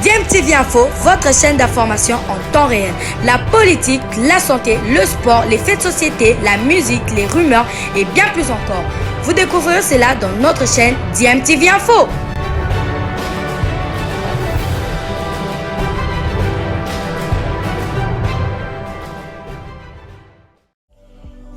DMTV Info, votre chaîne d'information en temps réel. La politique, la santé, le sport, les faits de société, la musique, les rumeurs et bien plus encore. Vous découvrirez cela dans notre chaîne DMTV Info.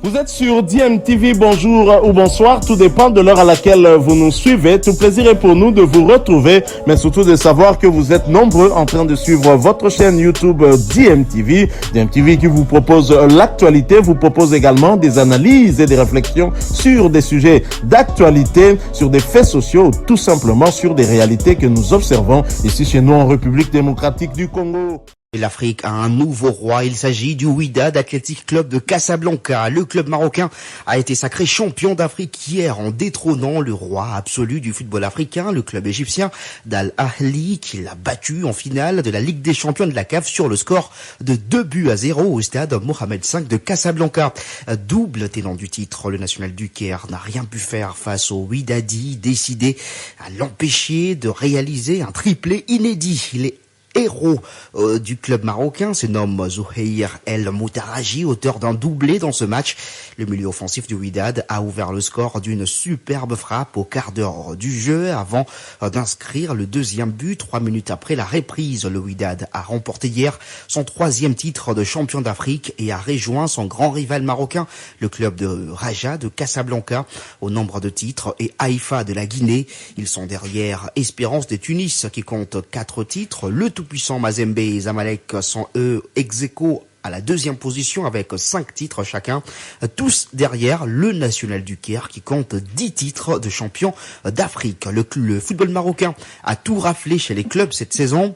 Vous êtes sur DMTV, bonjour ou bonsoir, tout dépend de l'heure à laquelle vous nous suivez. Tout plaisir est pour nous de vous retrouver, mais surtout de savoir que vous êtes nombreux en train de suivre votre chaîne YouTube DMTV. DMTV qui vous propose l'actualité, vous propose également des analyses et des réflexions sur des sujets d'actualité, sur des faits sociaux, tout simplement sur des réalités que nous observons ici chez nous en République démocratique du Congo. L'Afrique a un nouveau roi, il s'agit du Wydad Athletic Club de Casablanca. Le club marocain a été sacré champion d'Afrique hier en détrônant le roi absolu du football africain, le club égyptien d'Al Ahly, qui l'a battu en finale de la Ligue des champions de la CAF sur le score de 2-0 au stade Mohamed V de Casablanca. Double tenant du titre, le national du Caire n'a rien pu faire face au Wydadi, décidé à l'empêcher de réaliser un triplé inédit. Il est héros du club marocain se nomme Zouheir El Moutaraji, auteur d'un doublé dans ce match. Le milieu offensif du Wydad a ouvert le score d'une superbe frappe au quart d'heure du jeu avant d'inscrire le deuxième but. 3 minutes après la reprise, le Wydad a remporté hier son 3e titre de champion d'Afrique et a rejoint son grand rival marocain, le club de Raja de Casablanca, au nombre de titres, et Haïfa de la Guinée. Ils sont derrière Espérance de Tunis qui compte 4 titres. Le tout-puissant Mazembe et Zamalek sont eux ex-aequo à la 2e position avec 5 titres chacun, tous derrière le national du Caire qui compte 10 titres de champion d'Afrique. Le football marocain a tout raflé chez les clubs cette saison.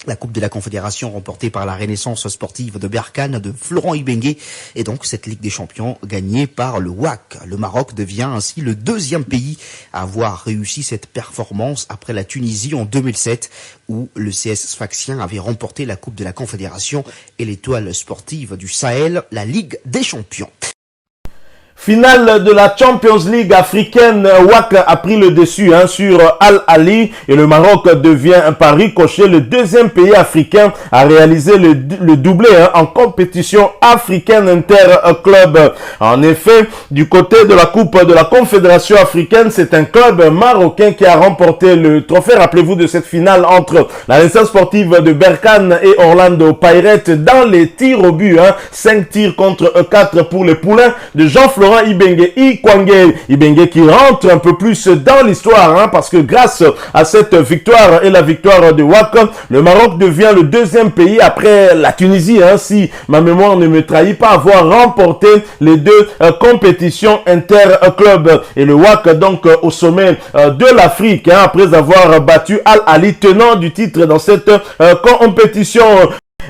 La Coupe de la Confédération remportée par la Renaissance sportive de Berkane de Florent Ibenge et donc cette Ligue des Champions gagnée par le WAC. Le Maroc devient ainsi le 2e pays à avoir réussi cette performance après la Tunisie en 2007 où le CS Sfaxien avait remporté la Coupe de la Confédération et l'Étoile sportive du Sahel, la Ligue des Champions. Finale de la Champions League africaine, WAC a pris le dessus sur Al Ahly et le Maroc devient par ricochet le 2e pays africain à réaliser le doublé en compétition africaine interclub. En effet, du côté de la Coupe de la Confédération africaine, c'est un club marocain qui a remporté le trophée. Rappelez-vous de cette finale entre la Renaissance sportive de Berkane et Orlando Pirates dans les tirs au but. 5 tirs contre 4 pour les poulains de Jean-Florent Ibenge qui rentre un peu plus dans l'histoire parce que grâce à cette victoire et la victoire de WAC, le Maroc devient le 2e pays après la Tunisie, si ma mémoire ne me trahit pas, avoir remporté les 2 compétitions interclubs. Et le WAC donc au sommet de l'Afrique après avoir battu Al Ahly, tenant du titre dans cette compétition.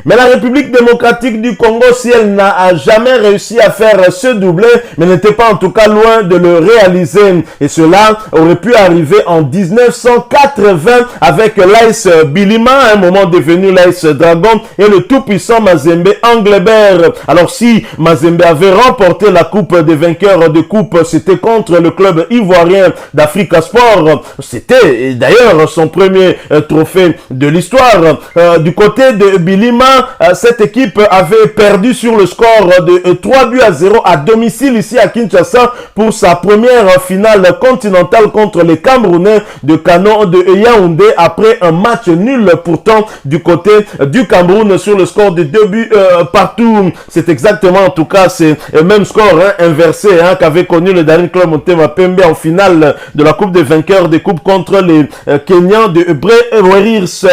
Mais la République démocratique du Congo, si elle n'a jamais réussi à faire ce doublé, mais n'était pas en tout cas loin de le réaliser. Et cela aurait pu arriver en 1980 avec l'AS Bilima, à un moment devenu l'AS Dragon, et le tout-puissant Mazembe Englebert. Alors si Mazembe avait remporté la coupe des vainqueurs de coupe, c'était contre le club ivoirien d'Africa Sport. C'était d'ailleurs son premier trophée de l'histoire. Du côté de Bilima, cette équipe avait perdu sur le score de 3-0 à domicile ici à Kinshasa pour sa première finale continentale contre les Camerounais de Canon de Yaoundé après un match nul pourtant du côté du Cameroun sur le score de 2 buts partout. C'est exactement en tout cas c'est le même score inversé qu'avait connu le Daring Club Motema Pembe en finale de la Coupe des vainqueurs des coupes contre les Kenyans de Bré-Warriors.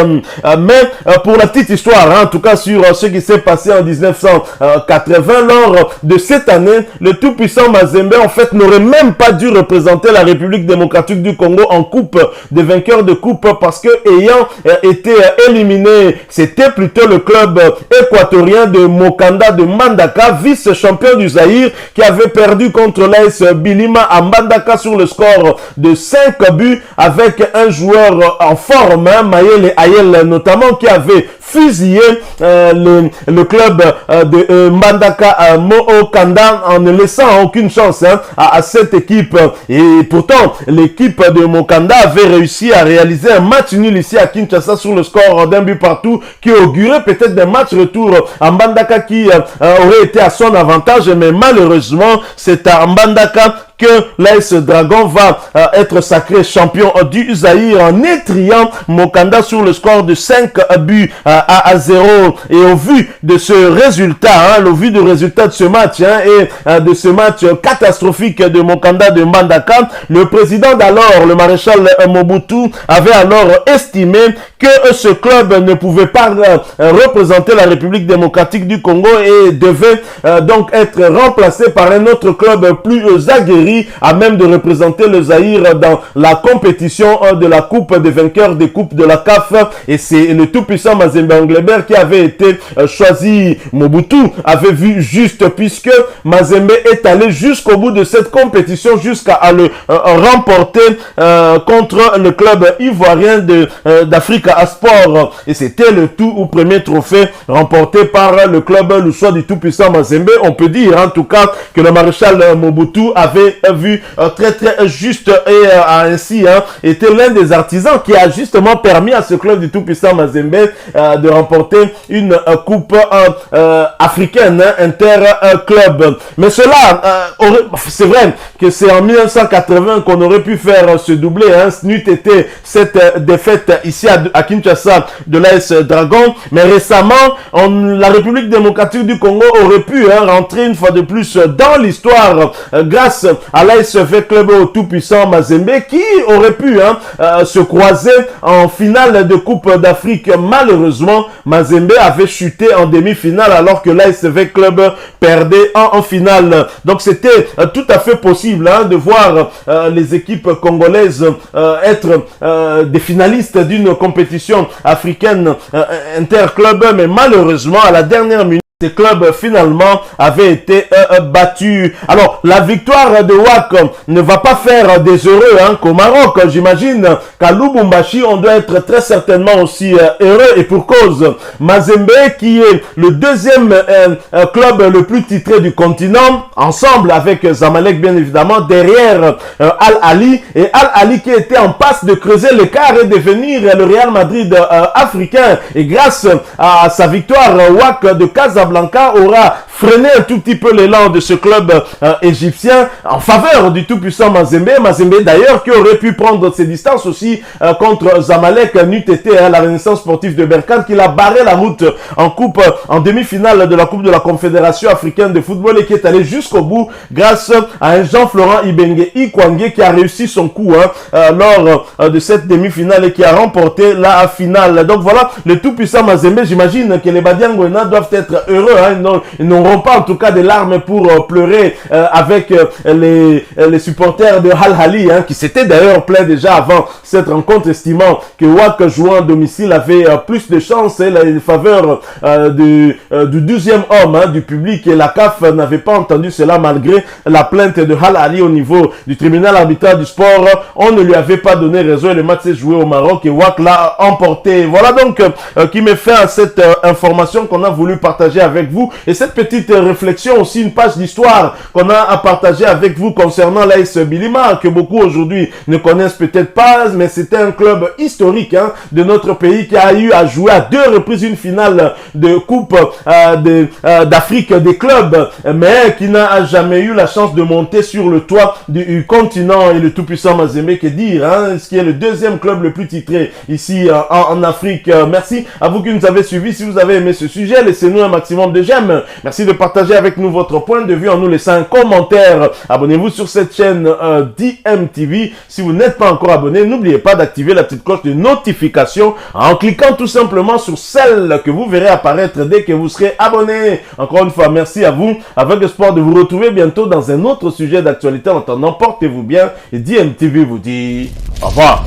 Mais pour la petite histoire, en tout cas sur ce qui s'est passé en 1980, lors de cette année, le tout-puissant Mazembe en fait n'aurait même pas dû représenter la République démocratique du Congo en coupe des vainqueurs de coupe parce que ayant été éliminé, c'était plutôt le club équatorien de Mokanda de Mbandaka, vice-champion du Zaïre, qui avait perdu contre l'AS Bilima à Mbandaka sur le score de 5 buts avec un joueur en forme, Mayele Ayel notamment, qui avait fusillé le club de Mbandaka Mookanda en ne laissant aucune chance à cette équipe. Et pourtant, l'équipe de Mookanda avait réussi à réaliser un match nul ici à Kinshasa sur le score d'un but partout qui augurait peut-être des matchs retour à Mbandaka qui aurait été à son avantage, mais malheureusement, c'est à Mbandaka que l'AS Dragon va être sacré champion du Zaïre en étriant Mookanda sur le score de 5 buts à 0. Et au vu de ce résultat, au vu du résultat de ce match et de ce match catastrophique de Mookanda de Mbandaka, le président d'alors, le maréchal Mobutu, avait alors estimé que ce club ne pouvait pas représenter la République démocratique du Congo et devait donc être remplacé par un autre club plus aguerri à même de représenter le Zaïre dans la compétition de la Coupe des vainqueurs des Coupes de la CAF. Et c'est le tout-puissant Mazembe Englebert qui avait été choisi. Mobutu avait vu juste puisque Mazembe est allé jusqu'au bout de cette compétition jusqu'à le remporter contre le club ivoirien d'Afrique à Sport. Et c'était le tout premier trophée remporté par le club louchois du tout-puissant Mazembe. On peut dire en tout cas que le maréchal Mobutu avait vu très très juste et a ainsi été l'un des artisans qui a justement permis à ce club du tout-puissant Mazembe de remporter une coupe africaine inter-club. Mais cela, c'est vrai que c'est en 1980 qu'on aurait pu faire ce doublé, n'eût été cette défaite ici à Kinshasa de l'AS Dragon, mais récemment la République démocratique du Congo aurait pu rentrer une fois de plus dans l'histoire grâce à l'ASV Club au tout-puissant Mazembe qui aurait pu se croiser en finale de Coupe d'Afrique. Malheureusement, Mazembe avait chuté en demi-finale alors que l'ASV Club perdait en finale. Donc c'était tout à fait possible de voir les équipes congolaises être des finalistes d'une compétition africaine interclub, mais malheureusement à la dernière minute, ces clubs finalement avaient été battus. Alors la victoire de WAC ne va pas faire des heureux qu'au Maroc. J'imagine qu'à Lubumbashi on doit être très certainement aussi heureux et pour cause. Mazembe qui est le deuxième club le plus titré du continent, ensemble avec Zamalek bien évidemment, derrière Al-Ali, et Al-Ali qui était en passe de creuser l'écart et devenir le Real Madrid africain. Et grâce à sa victoire, WAC de Casablanca aura freiné un tout petit peu l'élan de ce club égyptien en faveur du tout-puissant Mazembe. Mazembe d'ailleurs qui aurait pu prendre ses distances aussi contre Zamalek n'eût été la Renaissance sportive de Berkane qui l'a barré la route en demi-finale de la Coupe de la Confédération africaine de football et qui est allé jusqu'au bout grâce à un Jean-Florent Ibenge Ikwangé qui a réussi son coup lors de cette demi-finale et qui a remporté la finale. Donc voilà, le tout-puissant Mazembe, j'imagine que les Badiangwena doivent être heureux. Ils n'auront pas en tout cas des larmes pour pleurer avec les supporters de Al-Ali qui s'étaient d'ailleurs plaints déjà avant cette rencontre, estimant que WAC jouant à domicile avait plus de chance et les faveurs du 12e homme du public, et la CAF n'avait pas entendu cela malgré la plainte de Al-Ali au niveau du tribunal arbitral du sport. On ne lui avait pas donné raison et le match s'est joué au Maroc et WAC l'a emporté. Voilà donc qui met fin à cette information qu'on a voulu partager avec vous, et cette petite réflexion aussi, une page d'histoire qu'on a à partager avec vous concernant l'AS Bilima, que beaucoup aujourd'hui ne connaissent peut-être pas, mais c'était un club historique de notre pays qui a eu à jouer à 2 reprises une finale de Coupe d'Afrique des clubs, mais qui n'a jamais eu la chance de monter sur le toit du continent. Et le tout-puissant Mazembe, que dire, ce qui est le 2e club le plus titré ici en Afrique. Merci à vous qui nous avez suivis. Si vous avez aimé ce sujet, laissez-nous un maximum de j'aime. Merci de partager avec nous votre point de vue en nous laissant un commentaire. Abonnez-vous sur cette chaîne DMTV. Si vous n'êtes pas encore abonné, n'oubliez pas d'activer la petite cloche de notification en cliquant tout simplement sur celle que vous verrez apparaître dès que vous serez abonné. Encore une fois, merci à vous. Avec l'espoir de vous retrouver bientôt dans un autre sujet d'actualité. En attendant, portez-vous bien et DMTV vous dit au revoir.